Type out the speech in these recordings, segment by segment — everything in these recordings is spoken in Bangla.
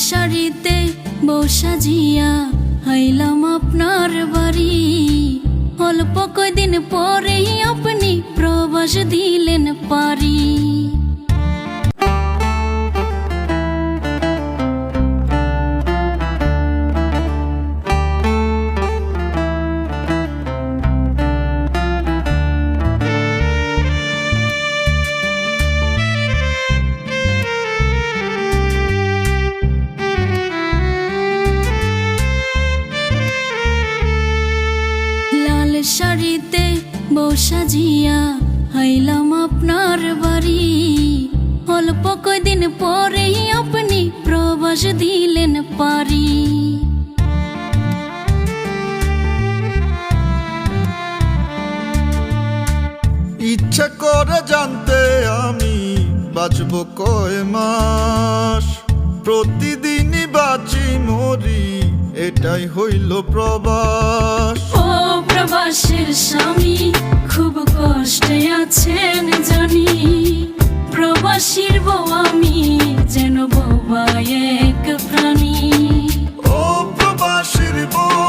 শাড়িতে বউ সাজিয়া আইলাম আপনার বাড়ি। অল্প কয়দিন পরেই আপনি প্রবাস দিলেন পারি। শাড়িতে বউ সাজিয়া আইলাম আপনার বাড়ি। অল্প কয়দিন পরেই আপনি প্রবাস দিলেন পারি। ইচ্ছা করে জানতে আমি বাঁচব কয় মাস, প্রতিদিনই বাঁচি মরি এটাই হইল প্রবাস। ও প্রবাসের স্বামী খুব কষ্টে আছেন জানি, প্রবাসীর বউ আমি যেন বোবা এক প্রাণী। ও প্রবাসীর বউ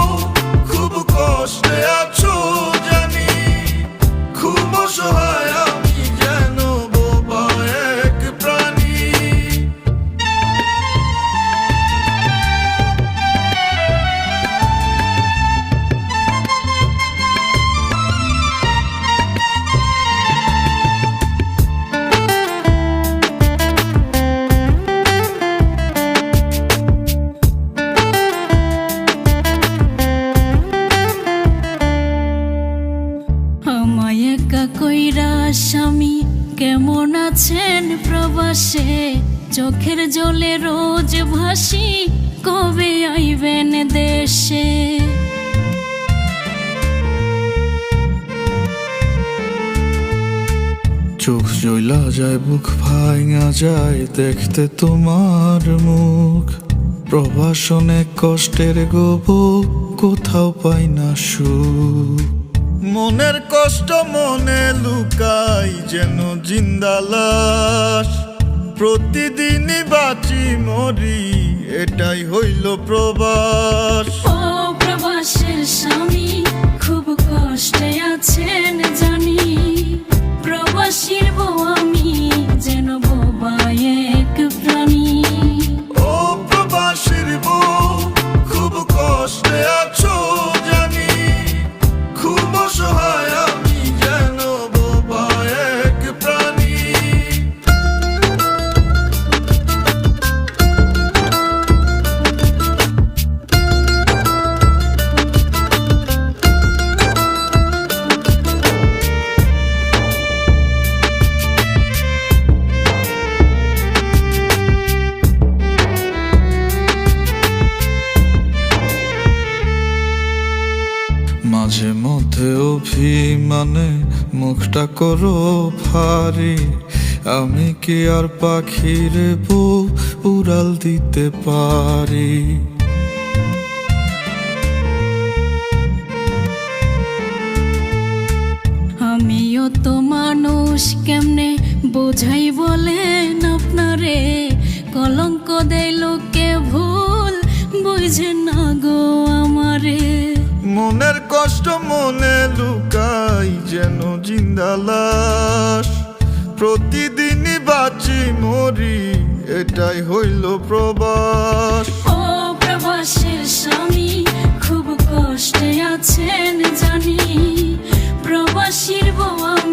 খুব কষ্টে আছো জানি, খুব অসহায় আমি যেন বোবা এক প্রাণী। কইরা স্বামী কেমন আছেন প্রবাসে, চোখের জলে রোজ ভাসি কবে আইবেন দেশে। চোখ জ্বলা যায় বুক ভাঙা যায় দেখতে তোমার মুখ, প্রবাসনে কষ্টের গো কোথাও পাই না সুখ। মনের কষ্ট মনে লুকাই যেন জিন্দা লাশ, প্রতিদিনই বাঁচি মরি এটাই হইল প্রবাস। ও প্রবাসের স্বামী খুব কষ্টে আছেন জানি, প্রবাসীর বউ আমি যেন বোবা এক প্রাণী। ও প্রবাসীর বউ খুব কষ্টে আছো জানি, খুব অসহায় আমি যেন বোবা এক প্রাণী। মাঝে মধ্যে অভিমানে মুখটা করো ভারী, আমি কি আর পাখির বউ উড়াল দিতে পারি। আমিও তো মানুষ কেমনে বোঝাই বলেন আপনারে, কলঙ্ক দেয় লোকে ভুল বুঝে না গো আমারে। মনের কষ্ট মনে লুকাই যেন জিন্দা লাশ, প্রতিদিনই বাঁচি মরি এটাই হইল প্রবাস। ও প্রবাসের স্বামী খুব কষ্টে আছেন জানি, প্রবাসীর বউ আমি